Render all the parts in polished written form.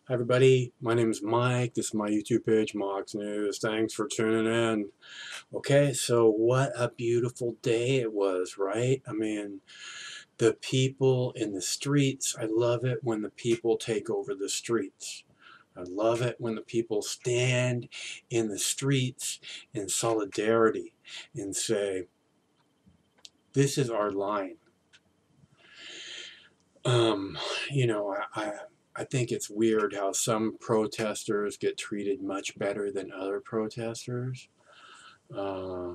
Hi everybody, my name is Mike. This is my YouTube page, Mox News. Thanks for tuning in. Okay, so what a beautiful day it was, right? I mean, the people in the streets, I love it when the people take over the streets. I love it when the people stand in the streets in solidarity and say, this is our line. Um, you know, I think it's weird how some protesters get treated much better than other protesters. Uh,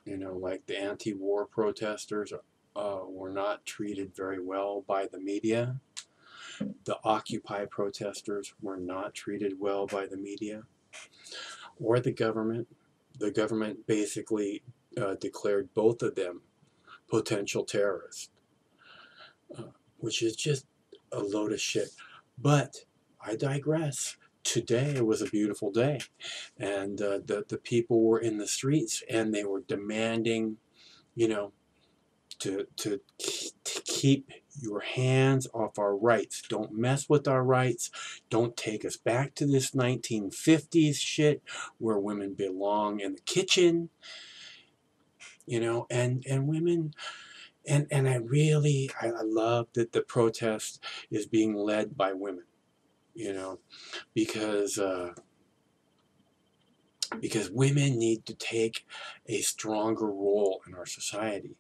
like the anti-war protesters were not treated very well by the media. The Occupy protesters were not treated well by the media or the government. The government basically declared both of them potential terrorists, uh, which is just a load of shit. But I digress. Today was a beautiful day, and the people were in the streets, and they were demanding, you know, to keep your hands off our rights. Don't mess with our rights. Don't take us back to this 1950s shit where women belong in the kitchen, and women. And I love that the protest is being led by women, you know, because because women need to take a stronger role in our society,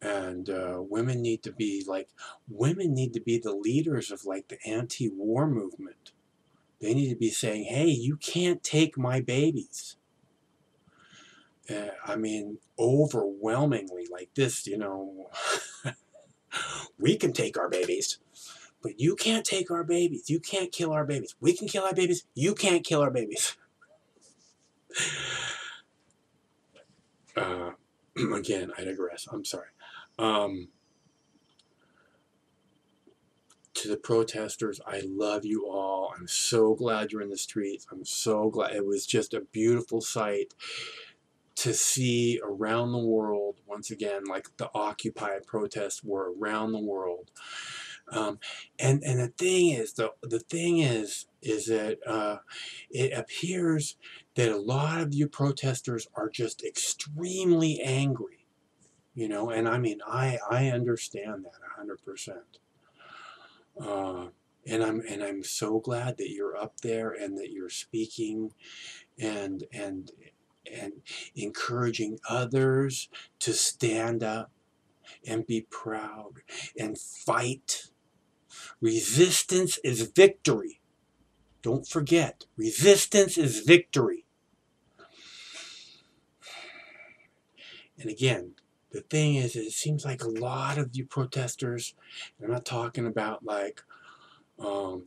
and women need to be the leaders of like the anti-war movement. They need to be saying, hey, you can't take my babies. I mean, overwhelmingly like this, we can take our babies, but you can't take our babies. You can't kill our babies. We can kill our babies. You can't kill our babies. Uh, Again, I digress. I'm sorry. Um, to the protesters, I love you all. I'm so glad you're in the streets. I'm so glad. It was just a beautiful sight to see around the world. Once again, like the Occupy protests were around the world. And the thing is that it appears that a lot of you protesters are just extremely angry, and I mean, I understand that 100%. Uh, and I'm so glad that you're up there and that you're speaking and encouraging others to stand up and be proud and fight. Resistance is victory. Don't forget, resistance is victory. And again, the thing is, it seems like a lot of you protesters, I'm not talking about like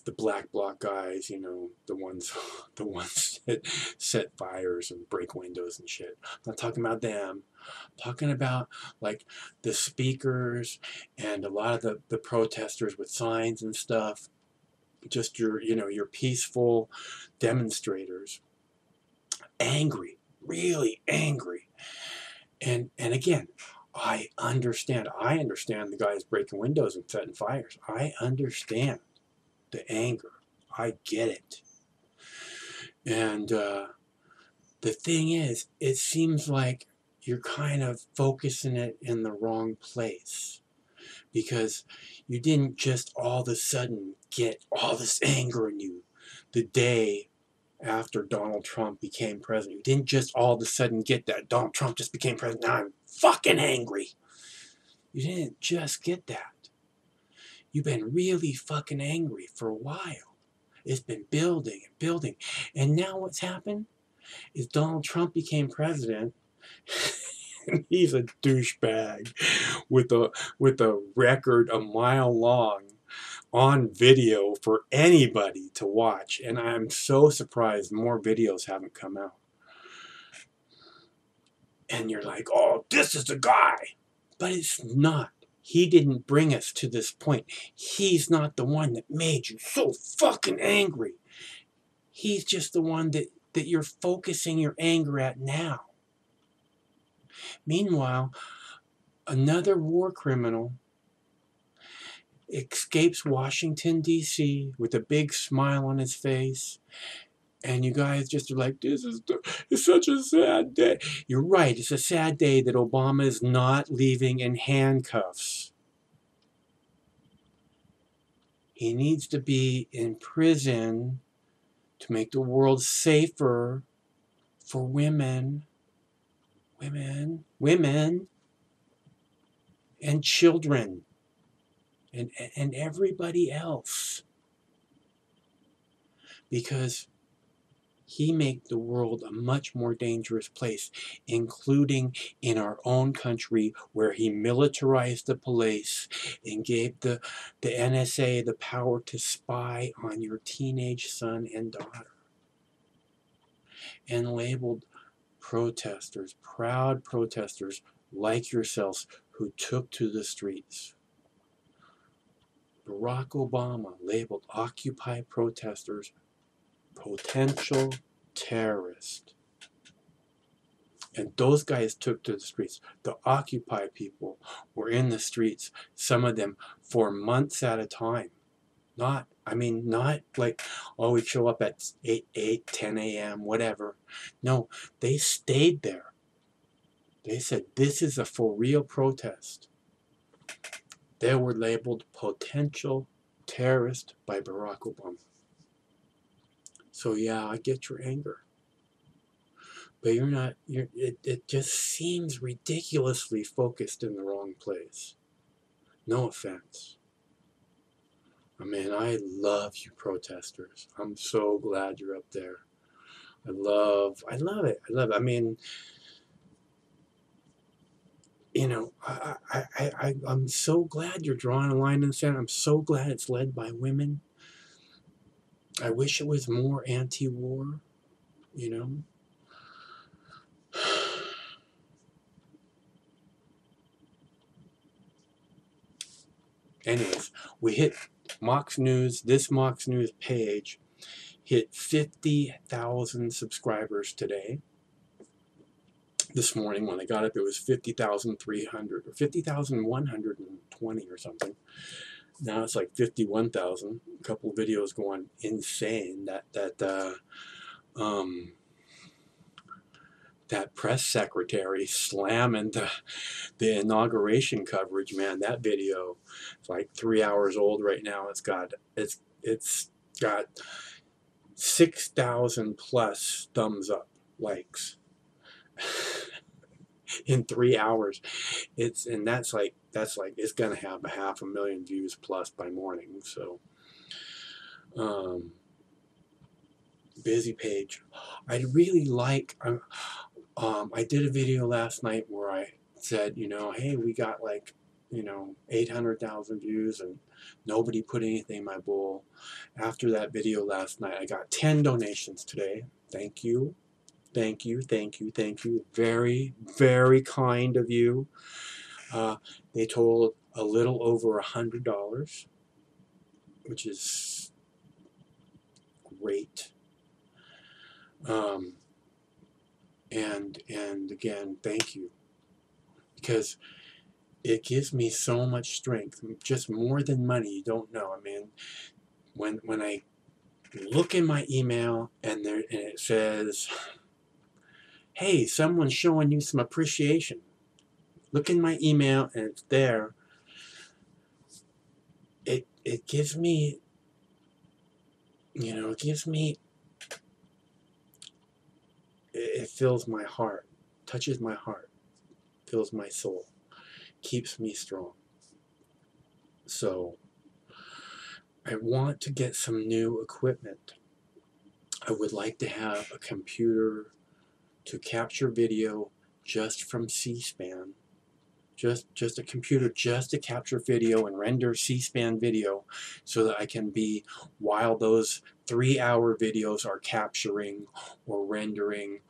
the black bloc guys, the ones, the ones that set fires and break windows and shit. I'm not talking about them. I'm talking about like the speakers and a lot of the protesters with signs and stuff. Just your peaceful demonstrators, angry, really angry. And again, I understand. I understand the guys breaking windows and setting fires. I understand the anger. I get it. And the thing is, it seems like you're kind of focusing it in the wrong place, because you didn't just all of a sudden get all this anger in you the day after Donald Trump became president. You didn't just all of a sudden get that Donald Trump just became president. Now I'm fucking angry. You didn't just get that. You've been really fucking angry for a while. It's been building and building. And now what's happened is Donald Trump became president. And he's a douchebag with a record a mile long on video for anybody to watch. And I'm so surprised more videos haven't come out. And you're like, oh, this is the guy. But it's not. He didn't bring us to this point. He's not the one that made you so fucking angry. He's just the one that you're focusing your anger at now. Meanwhile, another war criminal escapes Washington, D.C. with a big smile on his face. And you guys just are like, it's such a sad day. You're right, it's a sad day that Obama is not leaving in handcuffs. He needs to be in prison to make the world safer for women, and children, and everybody else. Because he made the world a much more dangerous place, including in our own country, where he militarized the police and gave the NSA the power to spy on your teenage son and daughter, and labeled protesters, proud protesters like yourselves, who took to the streets. Barack Obama labeled Occupy protesters potential terrorists. And those guys took to the streets. The Occupy people were in the streets, some of them for months at a time. Not like, oh, we'd show up at 10 a.m., whatever. No, they stayed there. They said, this is a for real protest. They were labeled potential terrorist by Barack Obama. So yeah, I get your anger. But it just seems ridiculously focused in the wrong place. No offense. I mean, I love you protesters. I'm so glad you're up there. I love it. I mean, you know, I'm so glad you're drawing a line in the sand. I'm so glad it's led by women. I wish it was more anti-war, you know. Anyways, we hit Mox News. This Mox News page hit 50,000 subscribers today. This morning when I got up, it was 50,300 or 50,120 or something. Now it's like 51,000. A couple of videos going insane. That press secretary slamming the inauguration coverage, man. That video is like 3 hours old right now. It's got 6,000 plus thumbs up, likes in 3 hours. That's like it's gonna have 500,000 views plus by morning. So busy page. I'd really like. I did a video last night where I said, you know, hey, we got like, 800,000 views and nobody put anything in my bowl. After that video last night, I got 10 donations today. Thank you. Thank you, thank you, thank you. Very, very kind of you. They totaled a little over $100, which is great. And again, thank you, because it gives me so much strength, just more than money. You don't know. I mean, when I look in my email and it says, hey, someone's showing you some appreciation. Look in my email and it's there. It gives me, it fills my heart, touches my heart, fills my soul, keeps me strong. So I want to get some new equipment. I would like to have a computer to capture video just from C-SPAN. Just a computer just to capture video and render C-SPAN video, so that I can be, while those 3-hour videos are capturing or rendering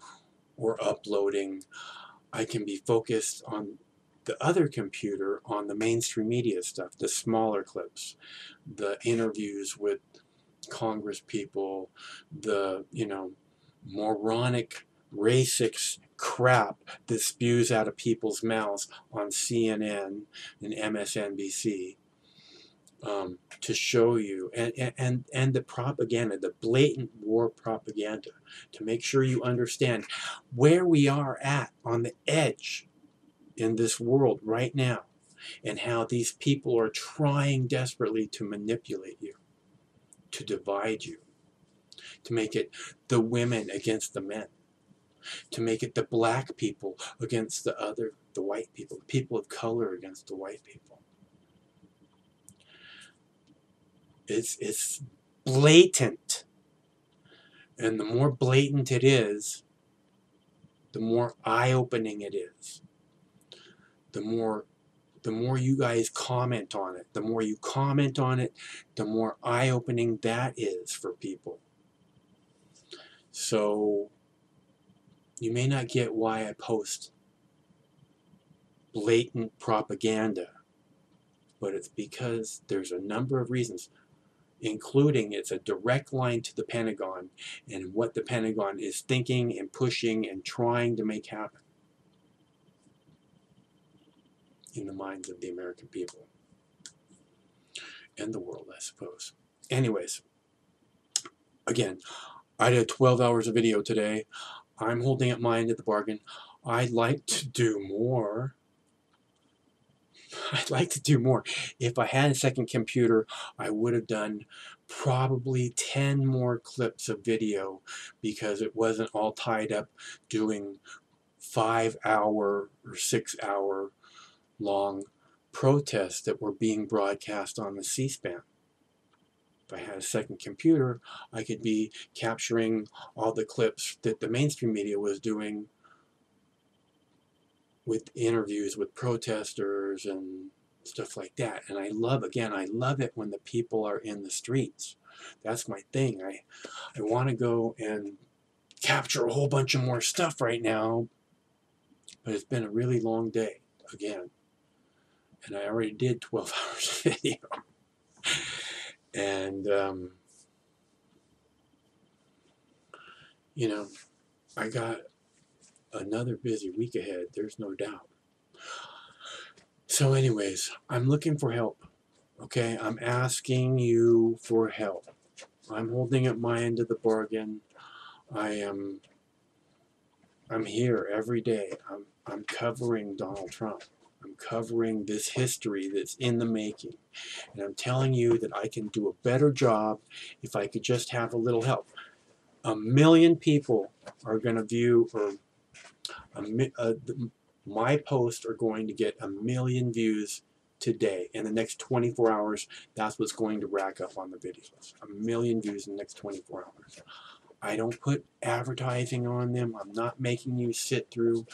or uploading, I can be focused on the other computer on the mainstream media stuff, the smaller clips, the interviews with Congress people, the, moronic, racist crap that spews out of people's mouths on CNN and MSNBC. to show you, and the propaganda, the blatant war propaganda, to make sure you understand where we are at on the edge in this world right now, and how these people are trying desperately to manipulate you, to divide you, to make it the women against the men, to make it the black people against the white people, people of color against the white people. It's blatant. And the more blatant it is, the more eye-opening it is. The more you guys comment on it, the more you comment on it, the more eye-opening that is for people. So you may not get why I post blatant propaganda, but it's because there's a number of reasons, including it's a direct line to the Pentagon and what the Pentagon is thinking and pushing and trying to make happen in the minds of the American people and the world, I suppose. Anyways, again, I did 12 hours of video today. I'm holding up my end of the bargain. I'd like to do more. I'd like to do more. If I had a second computer, I would have done probably 10 more clips of video, because it wasn't all tied up doing 5-hour or 6-hour long protests that were being broadcast on the C-SPAN. If I had a second computer, I could be capturing all the clips that the mainstream media was doing with interviews with protesters and stuff like that. And I love it when the people are in the streets. That's my thing. I want to go and capture a whole bunch of more stuff right now, but it's been a really long day again. And I already did 12 hours of video. And, you know, I got another busy week ahead, there's no doubt. So anyways, I'm looking for help, okay? I'm asking you for help. I'm holding up my end of the bargain. I'm here every day. I'm covering Donald Trump. I'm covering this history that's in the making. And I'm telling you that I can do a better job if I could just have a little help. 1 million people are going to view, or my posts are going to get 1 million views today. In the next 24 hours, that's what's going to rack up on the videos. 1 million views in the next 24 hours. I don't put advertising on them. I'm not making you sit through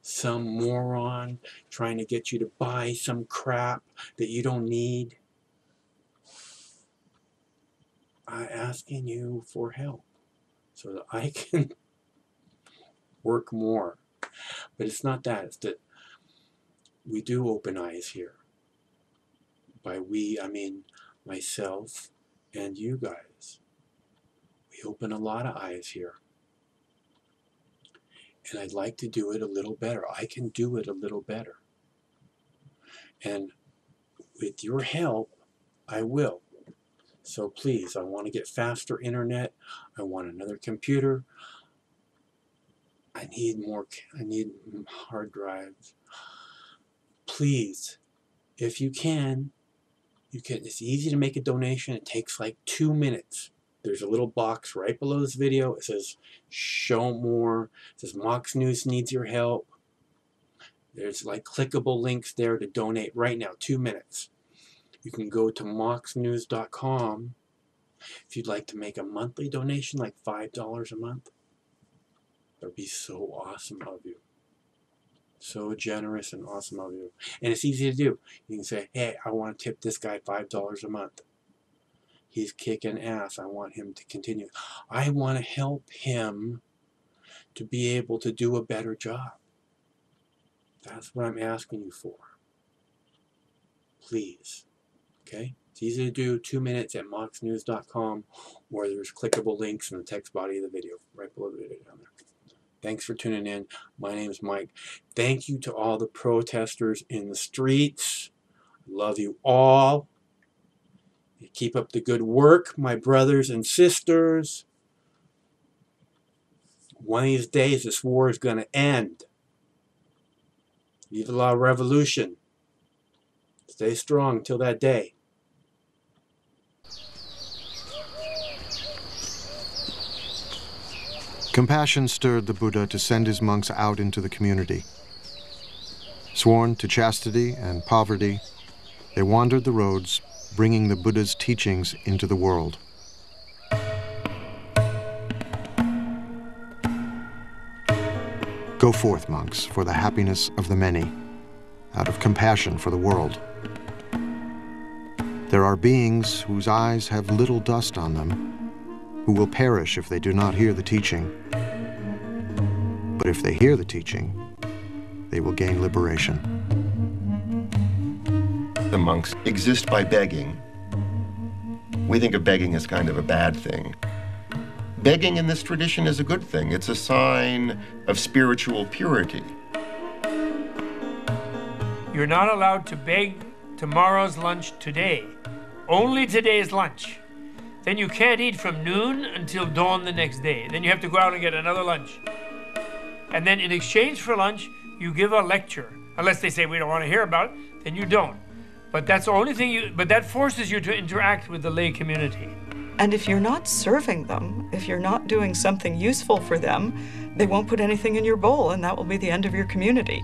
some moron trying to get you to buy some crap that you don't need. I'm asking you for help so that I can work more. But it's not that. It's that we do open eyes here. By we, I mean myself and you guys. We open a lot of eyes here. And I'd like to do it a little better. I can do it a little better. And with your help, I will. So please, I want to get faster internet. I want another computer. I need hard drives. Please, if you can, it's easy to make a donation. It takes like 2 minutes. There's a little box right below this video. It says, show more. It says, Mox News needs your help. There's like clickable links there to donate right now, 2 minutes. You can go to moxnews.com if you'd like to make a monthly donation, like $5 a month. That'd be so awesome of you. So generous and awesome of you. And it's easy to do. You can say, hey, I want to tip this guy $5 a month. He's kicking ass. I want him to continue. I want to help him to be able to do a better job. That's what I'm asking you for. Please. Okay? It's easy to do. 2 minutes at moxnews.com, or there's clickable links in the text body of the video, right below the video down there. Thanks for tuning in. My name is Mike. Thank you to all the protesters in the streets. I love you all. Keep up the good work, my brothers and sisters. One of these days, this war is going to end. Vive la revolution. Stay strong till that day. Compassion stirred the Buddha to send his monks out into the community. Sworn to chastity and poverty, they wandered the roads, bringing the Buddha's teachings into the world. Go forth, monks, for the happiness of the many, out of compassion for the world. There are beings whose eyes have little dust on them, who will perish if they do not hear the teaching. But if they hear the teaching, they will gain liberation. The monks exist by begging. We think of begging as kind of a bad thing. Begging in this tradition is a good thing. It's a sign of spiritual purity. You're not allowed to beg tomorrow's lunch today. Only today's lunch. Then you can't eat from noon until dawn the next day. Then you have to go out and get another lunch. And then in exchange for lunch, you give a lecture. Unless they say we don't want to hear about it, then you don't. But that's the only thing but that forces you to interact with the lay community. And if you're not serving them, if you're not doing something useful for them, they won't put anything in your bowl, and that will be the end of your community.